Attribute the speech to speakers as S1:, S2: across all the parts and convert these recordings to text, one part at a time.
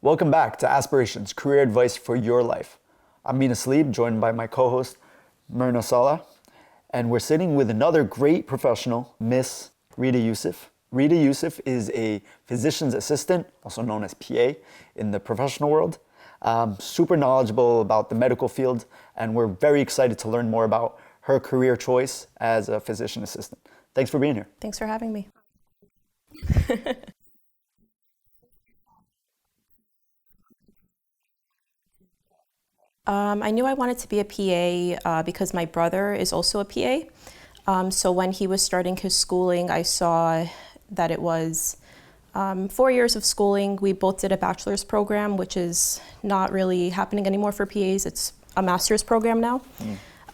S1: Welcome back to Aspirations, career advice for your life. I'm Mina joined by my co-host, Merna, and we're sitting with another great professional, Miss Rita Yousseff. Rita Yousseff is a physician's assistant, also known as PA, in the professional world. Super knowledgeable about the medical field, and we're very excited to learn more about her career choice as a physician assistant. Thanks for being here.
S2: Thanks for having me. I knew I wanted to be a PA because my brother is also a PA. So when he was starting his schooling, I saw that it was 4 years of schooling. We both did a bachelor's program, which is not really happening anymore for PAs. It's a master's program now.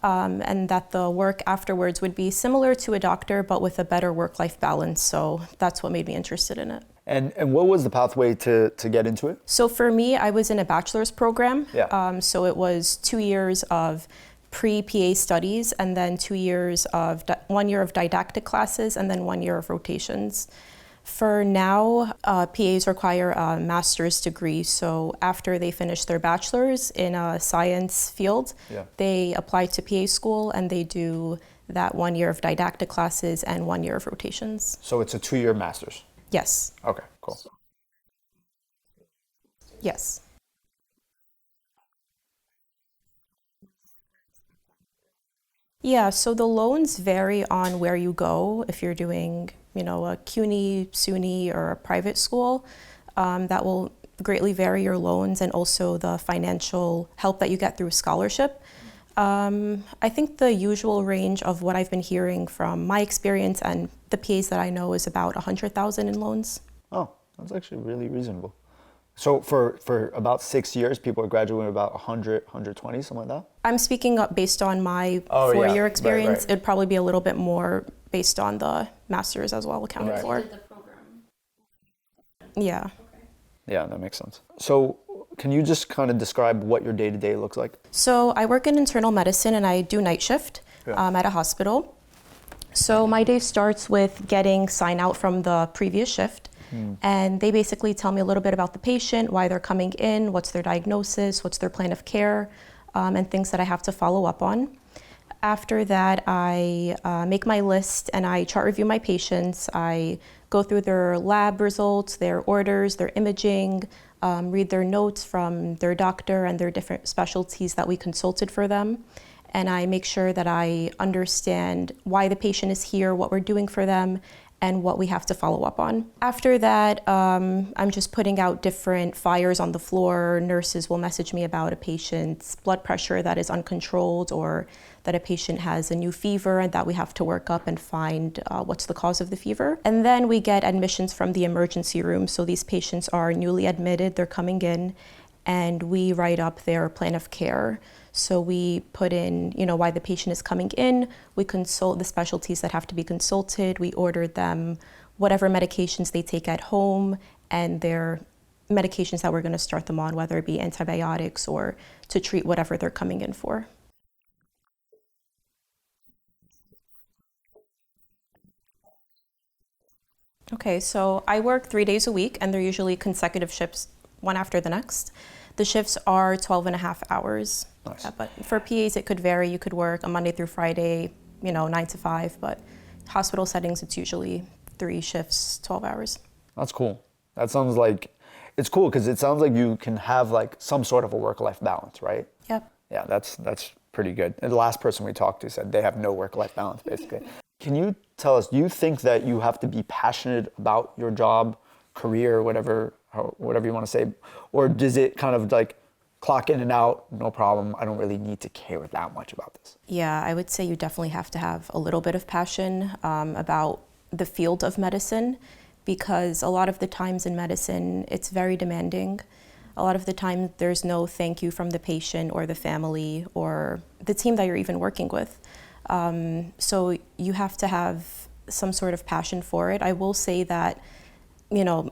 S2: And that the work afterwards would be similar to a doctor, but with a better work-life balance. So that's what made me interested in it.
S1: And what was the pathway to get into it?
S2: So for me, I was in a bachelor's program.
S1: Yeah.
S2: So it was 2 years of pre-PA studies, and then 2 years of 1 year of didactic classes, and then 1 year of rotations. For now, PAs require a master's degree. So after they finish their bachelor's in a science field, they apply to PA school and they do that 1 year of didactic classes and 1 year of rotations.
S1: So it's a 2-year master's?
S2: Yes.
S1: Okay, cool.
S2: Yes. Yeah, so the loans vary on where you go. If you're doing, a CUNY, SUNY, or a private school, that will greatly vary your loans and also the financial help that you get through scholarship. I think the usual range of what I've been hearing from my experience and the PAs that I know is about 100,000 in loans.
S1: Oh, that's actually really reasonable. So for about 6 years, people are graduating about 100, 120, something like that? I'm
S2: speaking up based on my 4-year experience. Right. It'd probably be a little bit more based on the master's as well accounted for.
S3: Did the program?
S2: Yeah.
S1: Yeah, that makes sense. So can you just kind of describe what your day-to-day looks like?
S2: So I work in internal medicine and I do night shift at a hospital. So my day starts with getting sign out from the previous shift. And they basically tell me a little bit about the patient, why they're coming in, what's their diagnosis, what's their plan of care, and things that I have to follow up on. After that, I make my list and I chart review my patients. I go through their lab results, their orders, their imaging, read their notes from their doctor and their different specialties that we consulted for them. And I make sure that I understand why the patient is here, what we're doing for them, and what we have to follow up on. After that, I'm just putting out different fires on the floor. Nurses will message me about a patient's blood pressure that is uncontrolled or that a patient has a new fever and that we have to work up and find what's the cause of the fever. And then we get admissions from the emergency room. So these patients are newly admitted, they're coming in, and we write up their plan of care. So we put in, why the patient is coming in. We consult the specialties that have to be consulted. We order them whatever medications they take at home and their medications that we're going to start them on, whether it be antibiotics or to treat whatever they're coming in for. Okay, so I work 3 days a week and they're usually consecutive shifts, one after the next. The shifts are 12 and a half hours.
S1: Nice.
S2: But for PAs, it could vary. You could work a Monday through Friday, 9 to 5, but hospital settings, it's usually 3 shifts, 12 hours.
S1: That's cool. That sounds like, it's cool because it sounds like you can have like some sort of a work-life balance, right?
S2: Yep.
S1: Yeah, that's pretty good. And the last person we talked to said they have no work-life balance, basically. Can you tell us, do you think that you have to be passionate about your job, career, whatever you want to say, or does it kind of like clock in and out, no problem, I don't really need to care that much about this?
S2: Yeah, I would say you definitely have to have a little bit of passion about the field of medicine, because a lot of the times in medicine, it's very demanding. A lot of the time, there's no thank you from the patient or the family or the team that you're even working with. So you have to have some sort of passion for it. I will say that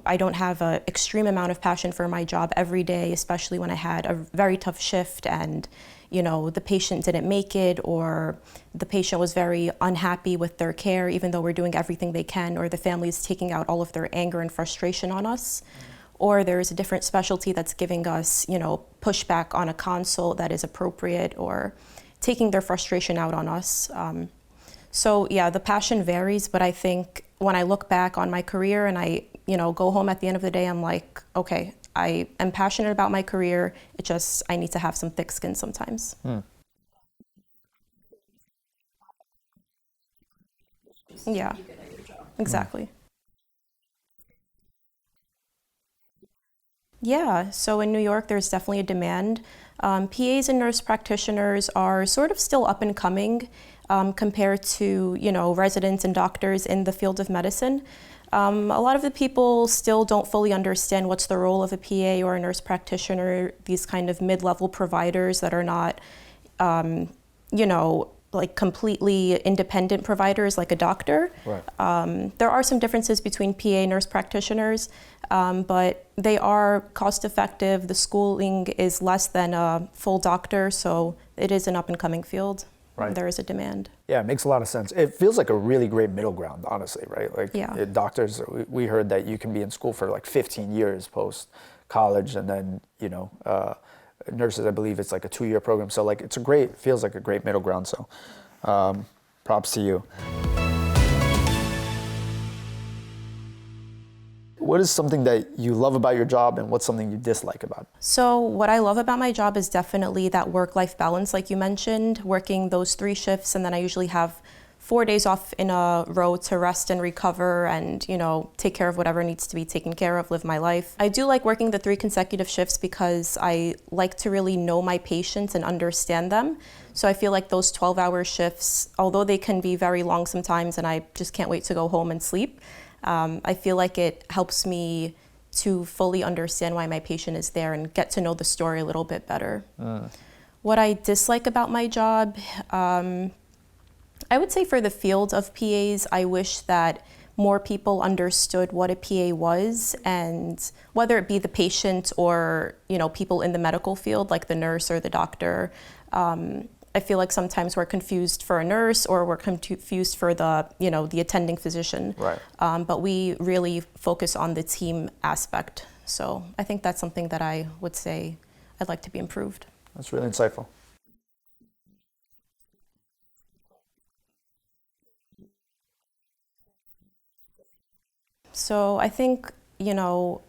S2: I don't have an extreme amount of passion for my job every day, especially when I had a very tough shift and, the patient didn't make it or the patient was very unhappy with their care, even though we're doing everything they can, or the family is taking out all of their anger and frustration on us. or there is a different specialty that's giving us, pushback on a consult that is appropriate or taking their frustration out on us. So yeah, the passion varies, but I think when I look back on my career and I, go home at the end of the day, I'm like, okay, I am passionate about my career. It just, I need to have some thick skin sometimes. Yeah, exactly. Yeah, so in New York, there's definitely a demand. PAs and nurse practitioners are sort of still up and coming compared to, residents and doctors in the field of medicine. A lot of the people still don't fully understand what's the role of a PA or a nurse practitioner, these kind of mid-level providers that are not, like completely independent providers like a doctor.
S1: Right.
S2: There are some differences between PA nurse practitioners, but they are cost effective. The schooling is less than a full doctor, so it is an up and coming field.
S1: Right.
S2: There is a demand.
S1: Yeah, it makes a lot of sense. It feels like a really great middle ground, honestly, right? Like
S2: Yeah.
S1: doctors, we heard that you can be in school for like 15 years post college, and then, nurses, I believe it's like a 2-year program. So like feels like a great middle ground. So props to you. What is something that you love about your job, and what's something you dislike about it?
S2: So what I love about my job is definitely that work-life balance, like you mentioned, working those 3 shifts, and then I usually have 4 days off in a row to rest and recover and, take care of whatever needs to be taken care of, live my life. I do like working the 3 consecutive shifts because I like to really know my patients and understand them. So I feel like those 12-hour shifts, although they can be very long sometimes and I just can't wait to go home and sleep, I feel like it helps me to fully understand why my patient is there and get to know the story a little bit better. What I dislike about my job, I would say for the field of PAs, I wish that more people understood what a PA was, and whether it be the patient or, people in the medical field, like the nurse or the doctor. I feel like sometimes we're confused for a nurse or we're confused for the, the attending physician.
S1: Right.
S2: But we really focus on the team aspect. So I think that's something that I would say I'd like to be improved.
S1: That's really insightful.
S2: So I think,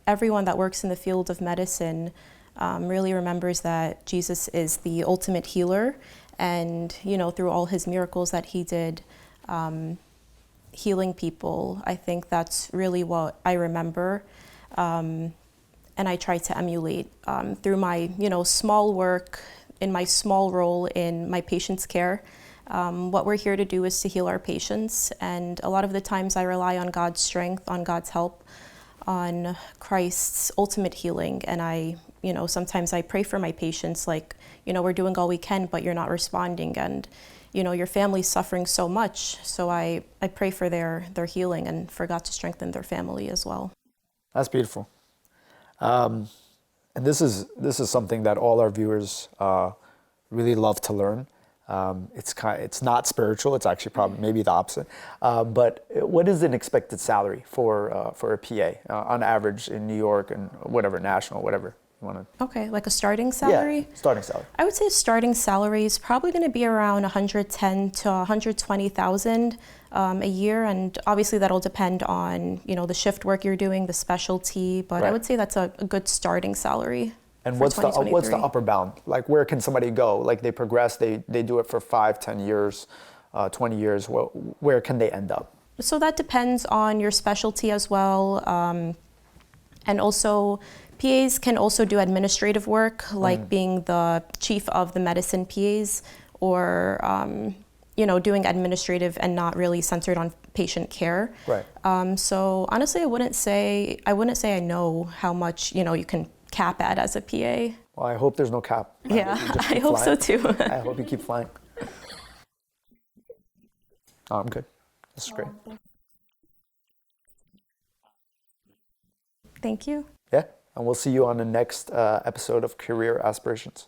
S2: everyone that works in the field of medicine really remembers that Jesus is the ultimate healer. And, through all his miracles that he did, healing people, I think that's really what I remember. And I try to emulate through my, small work, in my small role in my patient's care. What we're here to do is to heal our patients. And a lot of the times I rely on God's strength, on God's help, on Christ's ultimate healing. And sometimes I pray for my patients, like, we're doing all we can, but you're not responding. And, your family's suffering so much. So I pray for their healing and for God to strengthen their family as well.
S1: That's beautiful. And this is something that all our viewers really love to learn. It's not spiritual. It's actually probably maybe the opposite. But what is an expected salary for a PA on average in New York and whatever, national, whatever you want to?
S2: Okay, like a starting salary?
S1: Yeah, starting salary.
S2: I would say starting salary is probably going to be around 110 to 120,000 a year, and obviously that'll depend on the shift work you're doing, the specialty. But
S1: Right.
S2: I would say that's a good starting salary.
S1: And
S2: for
S1: what's the
S2: 2023.
S1: upper bound? Like, where can somebody go? Like, they progress, they do it for 5, 10 years, 20 years. Where can they end up?
S2: So that depends on your specialty as well. And also, PAs can also do administrative work, like being the chief of the medicine PAs, or doing administrative and not really centered on patient care.
S1: Right.
S2: So honestly, I wouldn't say I know how much you can cap at as a PA.
S1: Well, I hope there's no cap.
S2: Yeah,
S1: You just
S2: I
S1: keep
S2: hope so
S1: flying.
S2: too.
S1: I hope you keep flying. Oh, I'm good. This is great.
S2: Thank you.
S1: Yeah, and we'll see you on the next episode of Career Aspirations.